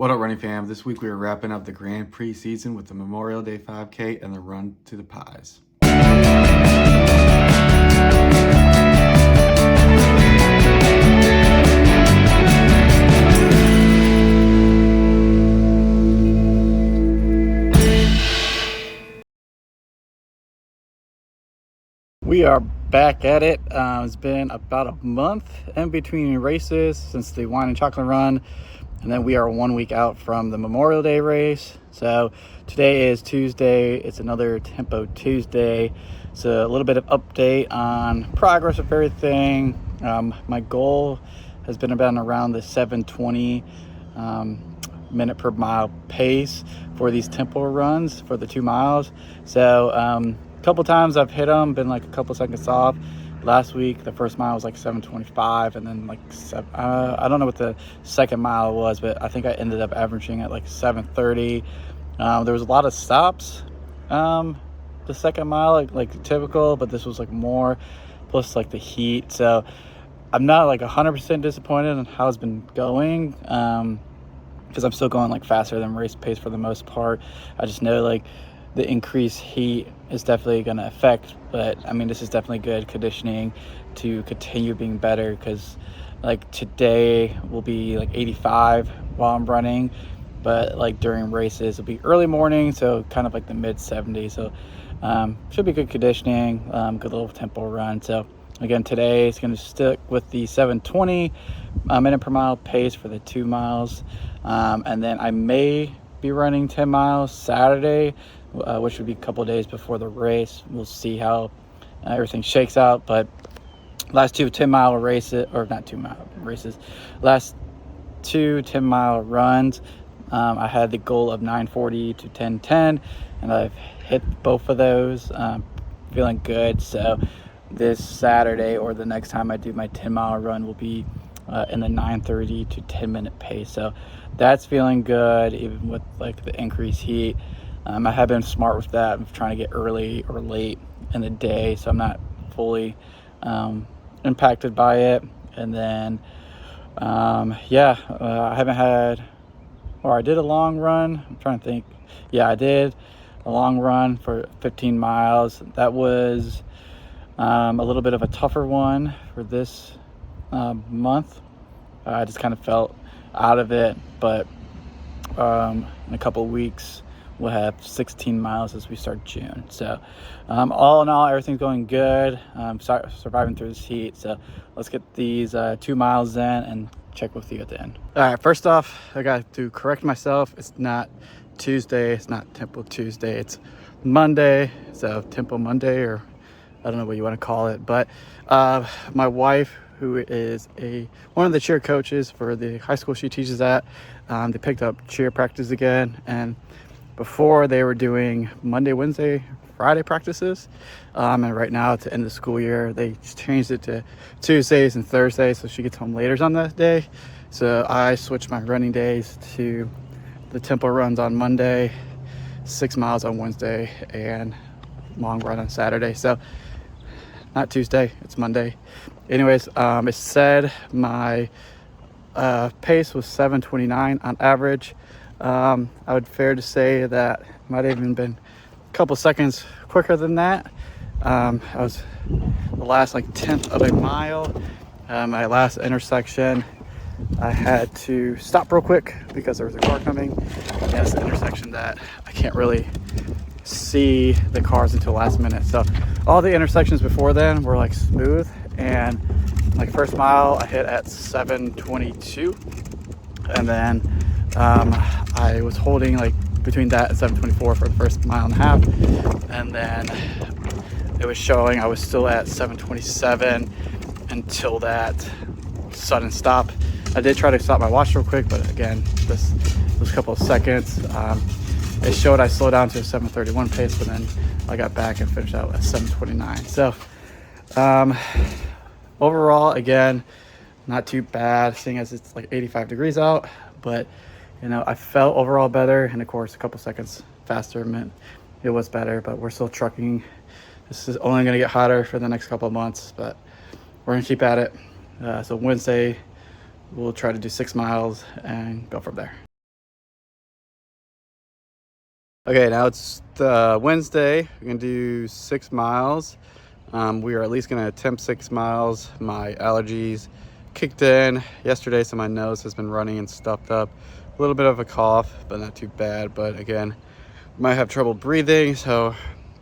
What up, running fam? This week we are wrapping up the Grand Prix season with the Memorial Day 5K and the Run to the Pies. We are back at it. It's been about a month in between races since the wine and chocolate run, and then we are 1 week out from the Memorial Day race. So today is Tuesday. It's another Tempo Tuesday. So a little bit of update on progress of everything. My goal has been around the 7:20 minute per mile pace for these tempo runs for the 2 miles. So a couple times I've hit them, been like a couple seconds off. Last week the first mile was like 7:25, and then like I don't know what the second mile was, but I think I ended up averaging at like 7:30. There was a lot of stops the second mile, like typical, but this was like more, plus like the heat. So I'm not like 100% disappointed in how it's been going, because I'm still going like faster than race pace for the most part. I just know like the increased heat is definitely going to affect, but I mean, this is definitely good conditioning to continue being better, because like today will be like 85 while I'm running, but like during races it'll be early morning, so kind of like the mid 70s. So should be good conditioning, good little tempo run. So again, today it's going to stick with the 7:20 minute per mile pace for the 2 miles, and then I may be running 10 miles Saturday, which would be a couple days before the race. We'll see how everything shakes out. But last two 10-mile races, or not 2-mile races, last two 10-mile runs, I had the goal of 9:40 to 10:10, and I've hit both of those. Feeling good. So this Saturday or the next time I do my 10-mile run will be in the 9:30 to 10-minute pace. So that's feeling good, even with like the increased heat. I have been smart with that. I'm trying to get early or late in the day, so I'm not fully impacted by it. And then I haven't had, or I did a long run. I'm trying to think. Yeah, I did a long run for 15 miles. That was a little bit of a tougher one for this month. I just kind of felt out of it, but in a couple of weeks we'll have 16 miles as we start June. So all in all, everything's going good. Surviving through this heat. So let's get these 2 miles in and check with you at the end. All right, first off, I got to correct myself. It's not Tuesday. It's not Tempo Tuesday. It's Monday. So Tempo Monday, or I don't know what you want to call it. But my wife, who is one of the cheer coaches for the high school she teaches at, they picked up cheer practice again. And before they were doing Monday, Wednesday, Friday practices, and right now at the end of the school year they changed it to Tuesdays and Thursdays, so she gets home later on that day. So I switched my running days to the tempo runs on Monday, 6 miles on Wednesday, and long run on Saturday. So not Tuesday, it's Monday. Anyways, it said my pace was 7:29 on average. I would fair to say that might have even been a couple seconds quicker than that. I was the last like 10th of a mile. My last intersection, I had to stop real quick because there was a car coming. And it's an intersection that I can't really see the cars until last minute. So all the intersections before then were like smooth, and like first mile I hit at 7:22, and then I was holding like between that and 7:24 for the first mile and a half, and then it was showing I was still at 7:27 until that sudden stop. I did try to stop my watch real quick, but again, those couple of seconds, it showed I slowed down to a 7:31 pace, but then I got back and finished out at 7:29. So overall, again, not too bad, seeing as it's like 85 degrees out. But you know, I felt overall better, and of course a couple seconds faster meant it was better. But we're still trucking. This is only going to get hotter for the next couple of months, but we're going to keep at it. So Wednesday we'll try to do 6 miles and go from there. Okay, now it's Wednesday. We're gonna do 6 miles. We are at least gonna attempt 6 miles. My allergies kicked in yesterday, so my nose has been running and stuffed up. A little bit of a cough, but not too bad. But again, might have trouble breathing. So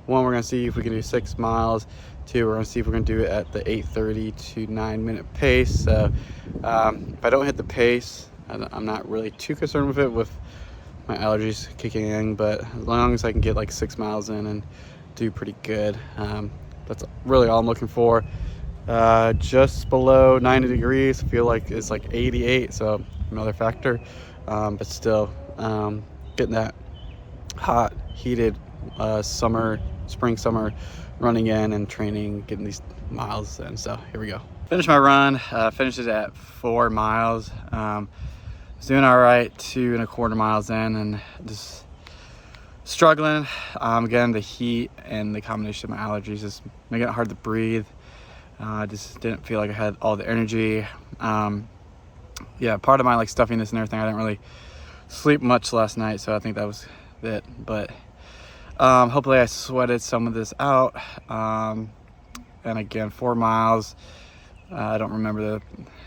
one, we're gonna see if we can do 6 miles. Two, we're gonna see if we're gonna do it at the 8:30 to 9-minute pace. So if I don't hit the pace, I'm not really too concerned with it, with my allergies kicking in, but as long as I can get like 6 miles in and do pretty good, that's really all I'm looking for. Just below 90 degrees, I feel like it's like 88, so another factor, but still getting that hot, heated spring, summer running in and training, getting these miles in. So here we go. Finished my run, finished it at 4 miles. Was doing all right, 2.25 miles in, and just struggling. Again, the heat and the combination of my allergies is making it hard to breathe. I just didn't feel like I had all the energy. Yeah, part of my like stuffiness and everything, I didn't really sleep much last night, so I think that was it. But hopefully I sweated some of this out. And again, 4 miles. I don't remember the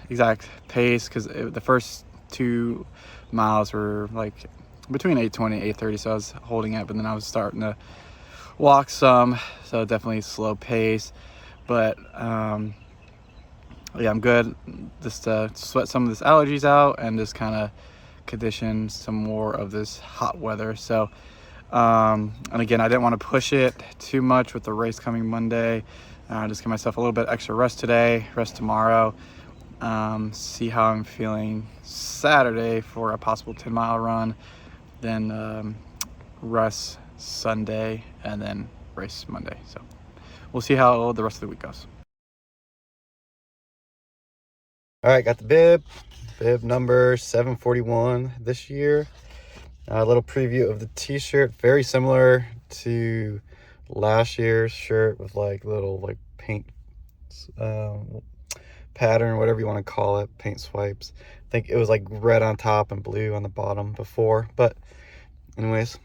exact pace because the first 2 miles were like between 8:20 and 8:30, so I was holding it, but then I was starting to walk some, so definitely slow pace. But yeah, I'm good. Just sweat some of this allergies out and just kind of condition some more of this hot weather. So and again, I didn't want to push it too much with the race coming Monday. Just give myself a little bit extra rest today, rest tomorrow. See how I'm feeling Saturday for a possible 10-mile run, then rest Sunday, and then race Monday. So we'll see how the rest of the week goes. All right, got the bib number 741 this year. A little preview of the t-shirt, very similar to last year's shirt with like little like paint pattern, whatever you want to call it, paint swipes. I think it was like red on top and blue on the bottom before, but anyways,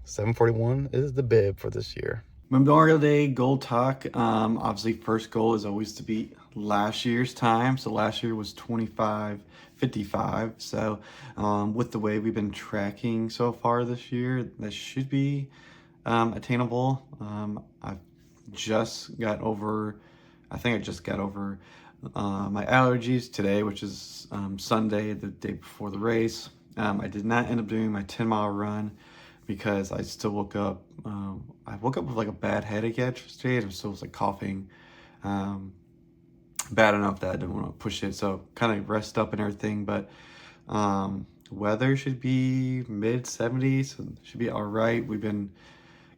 741 is the bib for this year. Memorial Day goal talk. Obviously, first goal is always to beat last year's time. So last year was 25:55. So with the way we've been tracking so far this year, that should be attainable. I just got over my allergies today, which is Sunday, the day before the race. I did not end up doing my 10-mile run because I still woke up. I woke up with like a bad headache yesterday. I still was like coughing, bad enough that I didn't want to push it. So kind of rest up and everything. But weather should be mid 70s. So should be all right. We've been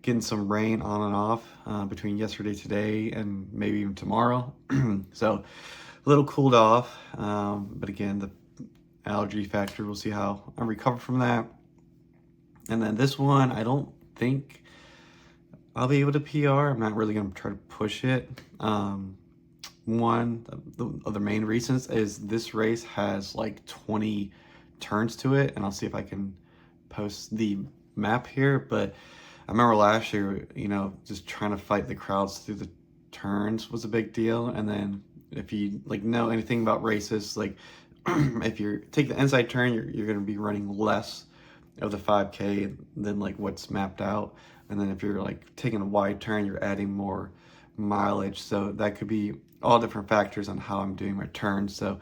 getting some rain on and off between yesterday, today, and maybe even tomorrow. So a little cooled off. But again, the allergy factor, we'll see how I recover from that. And then this one, I don't think I'll be able to PR. I'm not really going to try to push it. One of the main reasons is this race has like 20 turns to it, and I'll see if I can post the map here. But I remember last year, just trying to fight the crowds through the turns was a big deal. And then if you like know anything about races, like if you take the inside turn, you're going to be running less of the 5K than like what's mapped out. And then if you're like taking a wide turn, you're adding more mileage. So that could be all different factors on how I'm doing my turns. So,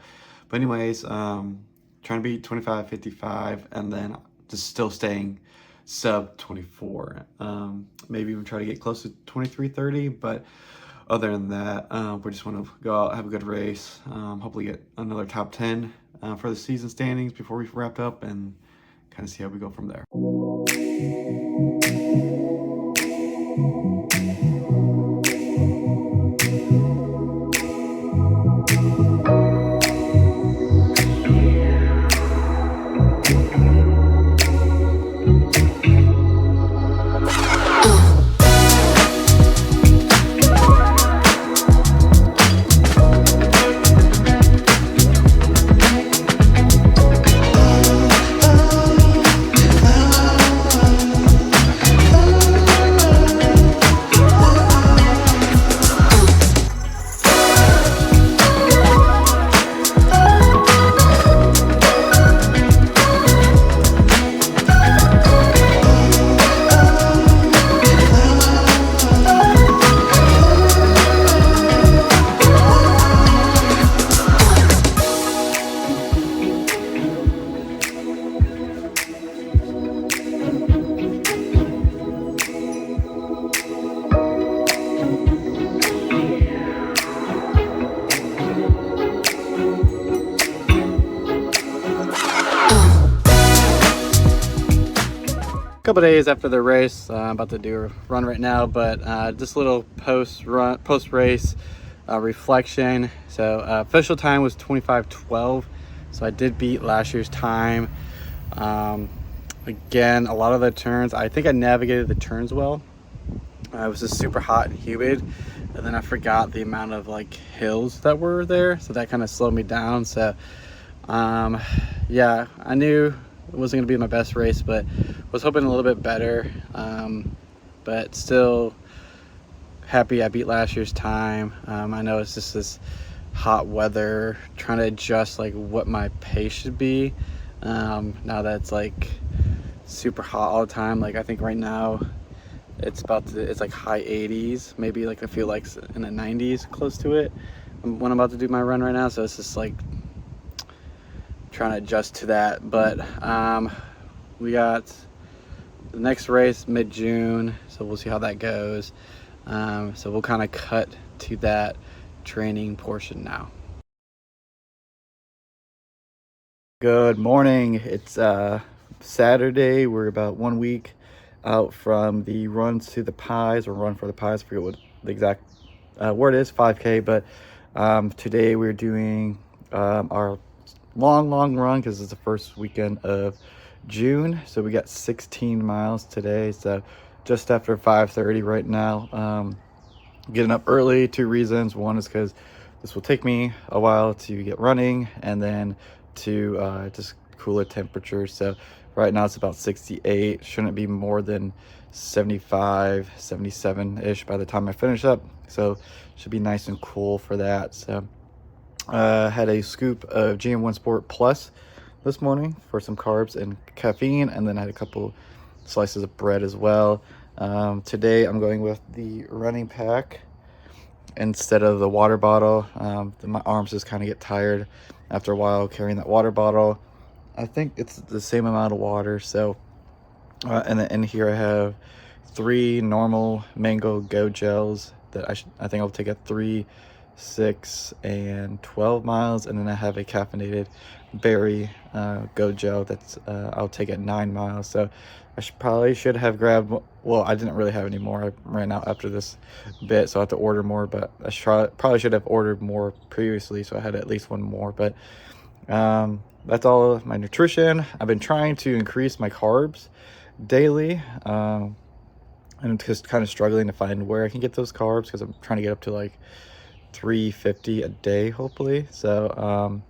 but anyways, trying to beat 25:55 and then just still staying sub 24. Maybe even try to get close to 23:30. But other than that, we just want to go out, have a good race, hopefully get another top 10 for the season standings before we wrap up, and kind of see how we go from there. couple days after the race. I'm about to do a run right now, but just a little post race reflection. So official time was 25:12, so I did beat last year's time. Again, a lot of the turns, I think I navigated the turns well. It was just super hot and humid, and then I forgot the amount of like hills that were there, so that kind of slowed me down. So yeah, I knew it wasn't gonna be my best race, but was hoping a little bit better. But still happy I beat last year's time. I know it's just this hot weather, trying to adjust like what my pace should be now that it's like super hot all the time. Like I think right now it's like high 80s, maybe like I feel like in the 90s, close to it when I'm about to do my run right now. So it's just like trying to adjust to that. But we got the next race mid-June, so we'll see how that goes. So we'll kind of cut to that training portion now. Good morning. It's Saturday. We're about 1 week out from the Runs to the Pies, or Run for the Pies. I forget what the exact word is, 5K. But today we're doing our long run because it's the first weekend of June. So we got 16 miles today. So just after 5:30 right now. Getting up early, 2 reasons. One is because this will take me a while to get running, and then to just cooler temperatures. So right now it's about 68. Shouldn't be more than 75, 77-ish by the time I finish up. So should be nice and cool for that. So had a scoop of GM1 Sport Plus this morning for some carbs and caffeine, and then I had a couple slices of bread as well. Today I'm going with the running pack instead of the water bottle. My arms just kind of get tired after a while carrying that water bottle. I think it's the same amount of water. So and then in here I have 3 normal mango go gels that I think I'll take at 3, 6, and 12 miles, and then I have a caffeinated berry go gel that's I'll take at 9 miles. So I probably should have grabbed, well, I didn't really have any more. I ran out after this bit, so I have to order more, but I probably should have ordered more previously, so I had at least one more. But that's all of my nutrition. I've been trying to increase my carbs daily, and just kind of struggling to find where I can get those carbs, because I'm trying to get up to like 350 a day, hopefully. So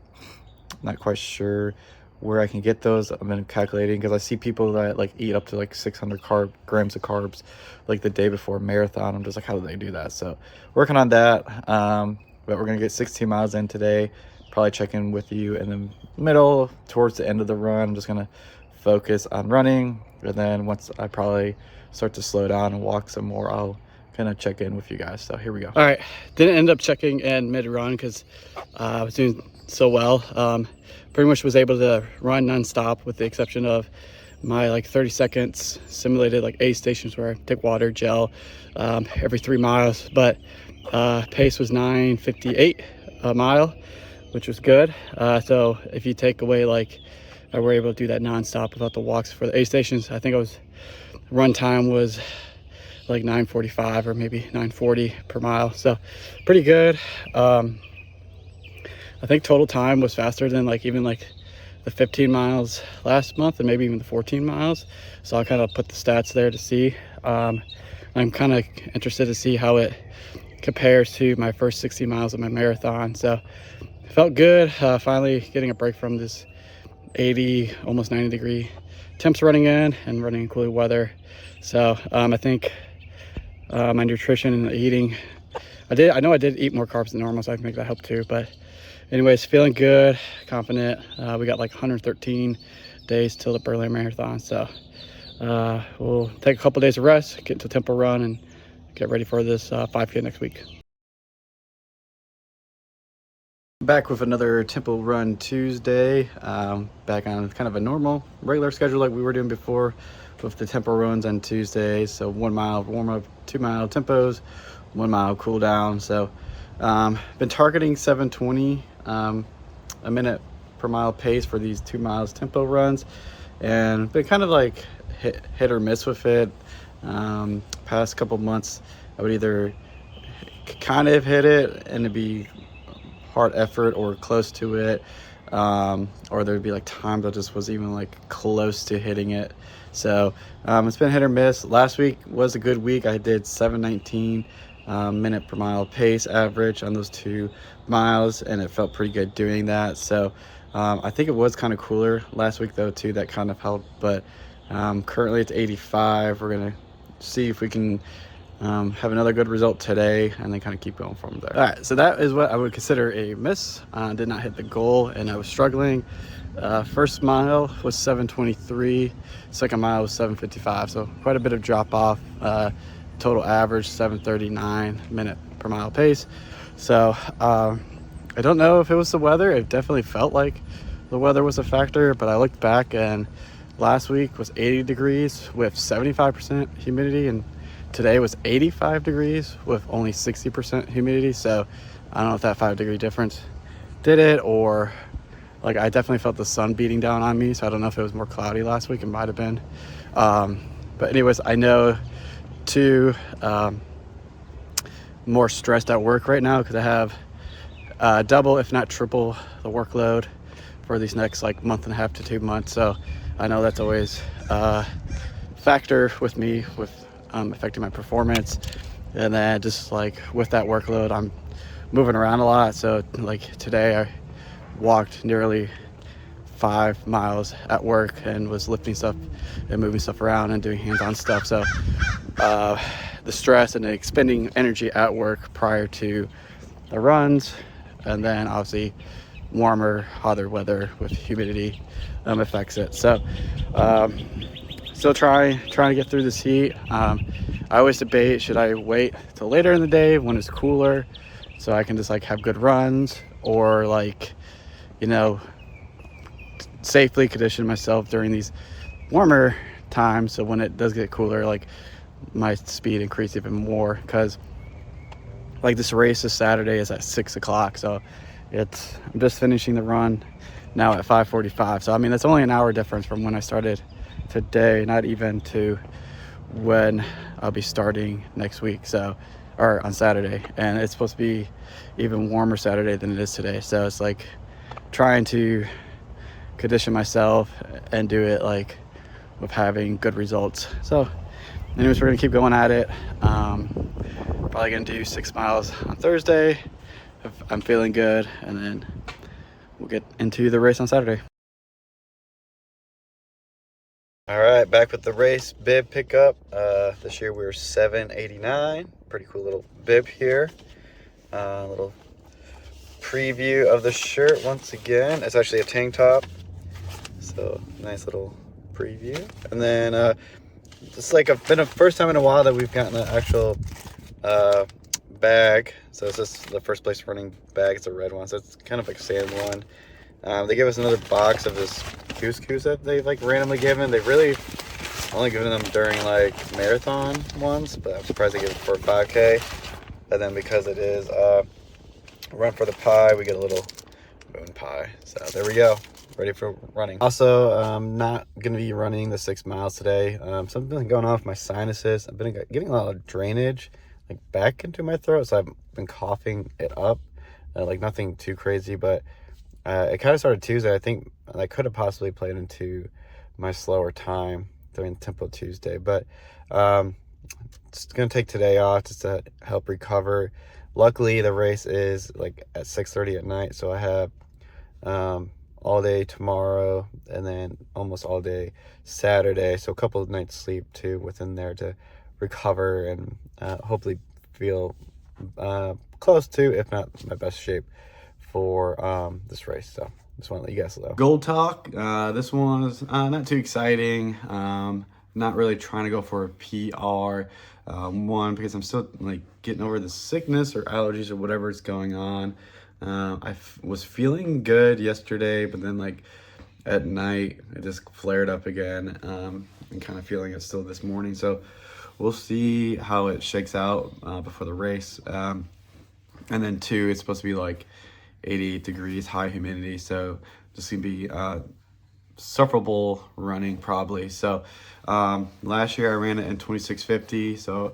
not quite sure where I can get those. I've been calculating because I see people that like eat up to like 600 grams of carbs like the day before a marathon. I'm just like, how do they do that? So working on that. But we're gonna get 16 miles in today. Probably check in with you in the middle towards the end of the run. I'm just gonna focus on running, and then once I probably start to slow down and walk some more, I'll kind of check in with you guys. So here we go. All right, didn't end up checking in mid-run because I was doing so well. Pretty much was able to run non-stop with the exception of my like 30 seconds simulated like aid stations where I take water gel every 3 miles. But pace was 9:58 a mile, which was good. So if you take away like I were able to do that non-stop without the walks for the aid stations, I think run time was like 9:45 or maybe 9:40 per mile. So pretty good. I think total time was faster than like even like the 15 miles last month, and maybe even the 14 miles. So I'll kind of put the stats there to see. I'm kind of interested to see how it compares to my first 60 miles of my marathon. So it felt good, finally getting a break from this 80, almost 90 degree temps running in and running in cooler weather. So I think my nutrition and eating, I know I did eat more carbs than normal, so I think that helped too. But anyways, feeling good, confident. We got like 113 days till the Berlin Marathon. So we'll take a couple days of rest, get into tempo run, and get ready for this 5K next week. Back with another tempo run Tuesday. Back on kind of a normal, regular schedule like we were doing before with the tempo runs on Tuesdays. So 1 mile warm up, 2 mile tempos, 1 mile cool down. So been targeting 7:20 a minute per mile pace for these 2 miles tempo runs, and been kind of like hit or miss with it. Past couple months, I would either kind of hit it and it'd be hard effort or close to it, or there'd be like times I just was even like close to hitting it. So it's been hit or miss. Last week was a good week. I did 7:19 minute per mile pace average on those 2 miles, and it felt pretty good doing that. So I think it was kind of cooler last week though too. That kind of helped. But currently it's 85. We're gonna see if we can have another good result today and then kind of keep going from there. All right, so that is what I would consider a miss. Did not hit the goal and I was struggling. First mile was 7:23, second mile was 7:55, so quite a bit of drop off. Total average 7:39 minute per mile pace. So I don't know if it was the weather. It definitely felt like the weather was a factor, but I looked back and last week was 80 degrees with 75% humidity, and today was 85 degrees with only 60% humidity. So I don't know if that 5-degree difference did it, or like I definitely felt the sun beating down on me. So I don't know if it was more cloudy last week. It might have been. But anyways, I know too, more stressed at work right now because I have double, if not triple, the workload for these next like month and a half to 2 months. So I know that's always a factor with me with affecting my performance. And then just like with that workload, I'm moving around a lot. So like today I walked nearly 5 miles at work and was lifting stuff and moving stuff around and doing hands-on stuff. So the stress and the expending energy at work prior to the runs, and then obviously warmer, hotter weather with humidity affects it. So still trying to get through this heat. I always debate, should I wait till later in the day when it's cooler so I can just like have good runs, or like, you know, safely condition myself during these warmer times so when it does get cooler, like my speed increase even more. Because like this race this Saturday is at 6 o'clock, so I'm just finishing the run now at 5:45. So I mean, that's only an hour difference from when I started today, not even to when I'll be starting next week, so, or on Saturday. And it's supposed to be even warmer Saturday than it is today. So it's like trying to condition myself and do it like with having good results. So anyways, we're gonna keep going at it. Probably gonna do 6 miles on Thursday if I'm feeling good, and then we'll get into the race on Saturday. All right, back with the race bib pickup. This year we were 789. Pretty cool little bib here. Little preview of the shirt once again. It's actually a tank top, so nice little preview. And then just like been a first time in a while that we've gotten an actual bag. So it's just the first place running bag. It's a red one, so it's kind of like a sand one. They gave us another box of this couscous that they've like randomly given. They've really only given them during like marathon ones, but I'm surprised they give it for 5K. And then because it is run for the pie, we get a little moon pie. So there we go, ready for running. Also, I'm not gonna be running the 6 miles today. Something going on with my sinuses. I've been getting a lot of drainage like back into my throat, so I've been coughing it up. Like nothing too crazy, but it kind of started Tuesday. I think I could have possibly played into my slower time during Tempo Tuesday, but just gonna take today off just to help recover. Luckily, the race is like at 6:30 at night, so I have all day tomorrow and then almost all day Saturday. So a couple of nights sleep too within there to recover and hopefully feel close to, if not my best shape for this race. So just want to let you guys know. Gold talk. This one was not too exciting. Not really trying to go for a PR. One, because I'm still like getting over the sickness or allergies or whatever is going on. I was feeling good yesterday, but then like at night it just flared up again, and kind of feeling it still this morning. So we'll see how it shakes out before the race. And then 2, it's supposed to be like 88 degrees, high humidity. So just gonna be sufferable running probably. So last year I ran it in 26:50. So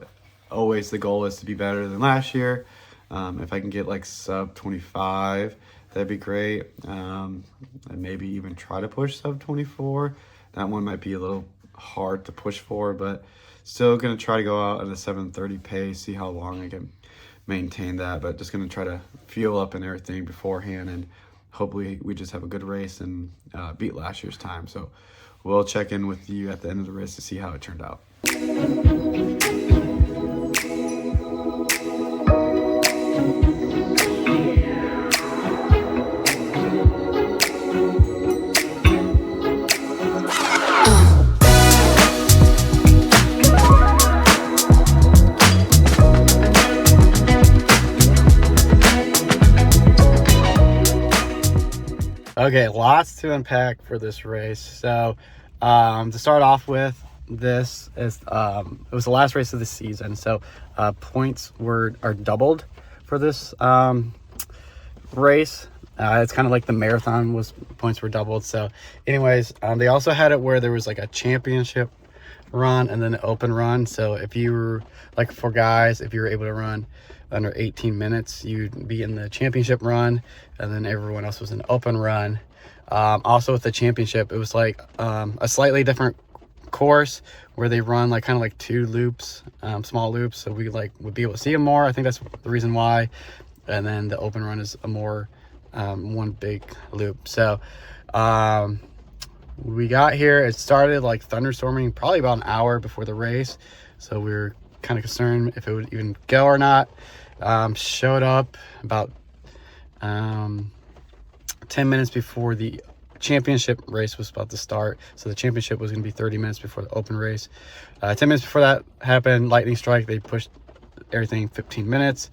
always the goal is to be better than last year. If I can get like sub 25, that'd be great. And maybe even try to push sub 24. That one might be a little hard to push for, but still gonna try to go out at a 7:30 pace, see how long I can maintain that. But just gonna try to fuel up and everything beforehand, and hopefully we just have a good race and beat last year's time. So we'll check in with you at the end of the race to see how it turned out. Okay, lots to unpack for this race. So to start off with, this is it was the last race of the season, so points are doubled for this race. It's kind of like the marathon points were doubled. So anyways, they also had it where there was like a championship run and then an open run. So if you were, like, for guys, if you were able to run under 18 minutes, you'd be in the championship run, and then everyone else was in the open run. Also with the championship, it was like a slightly different course where they run like kind of like 2 loops, small loops, so we would be able to see them more. I think that's the reason why. And then the open run is a more one big loop. So we got here, it started like thunderstorming probably about an hour before the race, so we were kind of concerned if it would even go or not. Showed up about 10 minutes before the championship race was about to start. So the championship was going to be 30 minutes before the open race. 10 minutes before that happened, lightning strike, they pushed everything 15 minutes.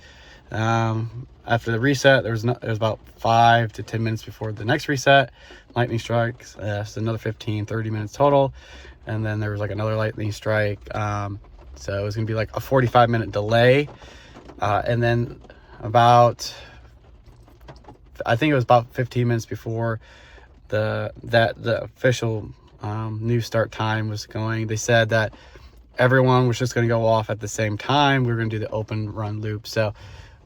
After the reset, it was about 5 to 10 minutes before the next reset. Lightning strikes, so another 15, 30 minutes total. And then there was like another lightning strike. So it was going to be like a 45-minute delay. And then I think it was about 15 minutes before the official new start time was going, they said that everyone was just going to go off at the same time. We were going to do the open run loop. So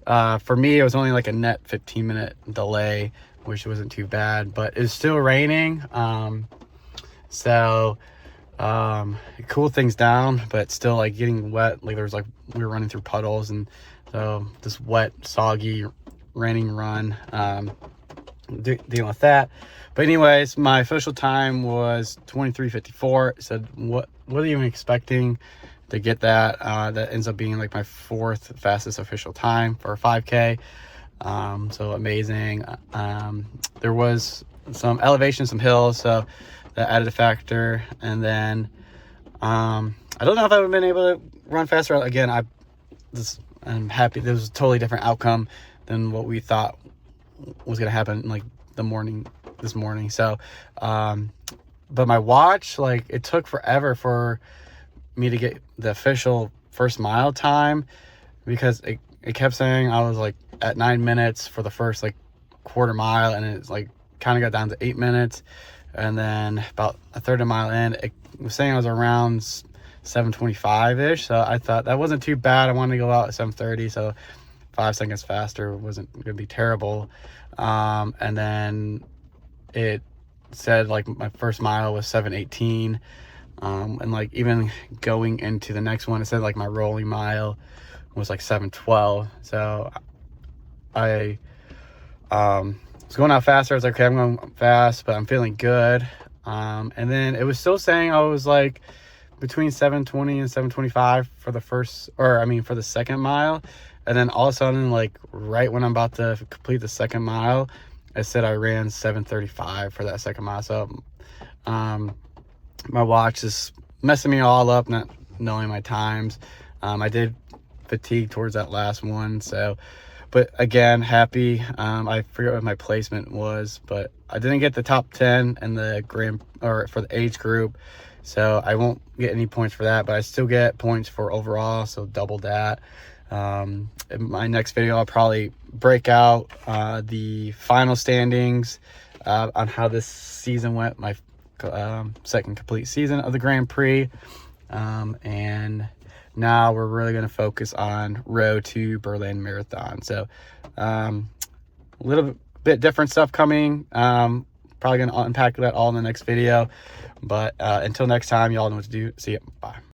for me, it was only like a net 15-minute delay, which wasn't too bad, but it was still raining. So it cooled things down, but still like getting wet. Like there was we were running through puddles, and so this wet, soggy, raining run, dealing with that. But anyways, my official time was 23:54. Said what are you even expecting to get that? That ends up being like my 4th fastest official time for a 5K. So amazing. There was some elevation, some hills, so that added a factor. And then I don't know if I would have been able to run faster. Again, I'm happy. There was a totally different outcome than what we thought was going to happen like this morning. So but my watch, like, it took forever for me to get the official first mile time, because it kept saying I was like at 9 minutes for the first like quarter mile, and it's like kind of got down to 8 minutes, and then about a third of a mile in, it was saying I was around 7:25 ish. So I thought that wasn't too bad. I wanted to go out at 7:30, so 5 seconds faster wasn't gonna be terrible. And then it said like my first mile was 7:18, and like even going into the next one, it said like my rolling mile was like 7:12. So I was going out faster. I was like, okay, I'm going fast, but I'm feeling good. And then it was still saying I was like between 7:20 and 7:25 for the second mile. And then all of a sudden, like right when I'm about to complete the second mile, it said I ran 7:35 for that second mile. So my watch is messing me all up, not knowing my times. I did fatigue towards that last one. So, but again, happy. I forget what my placement was, but I didn't get the top 10 in the for the age group. So I won't get any points for that, but I still get points for overall. So double that. In my next video, I'll probably break out the final standings on how this season went, my second complete season of the Grand Prix. And now we're really going to focus on Road to Berlin Marathon. So a little bit different stuff coming. Probably going to unpack that all in the next video. But until next time, y'all know what to do. See ya. Bye.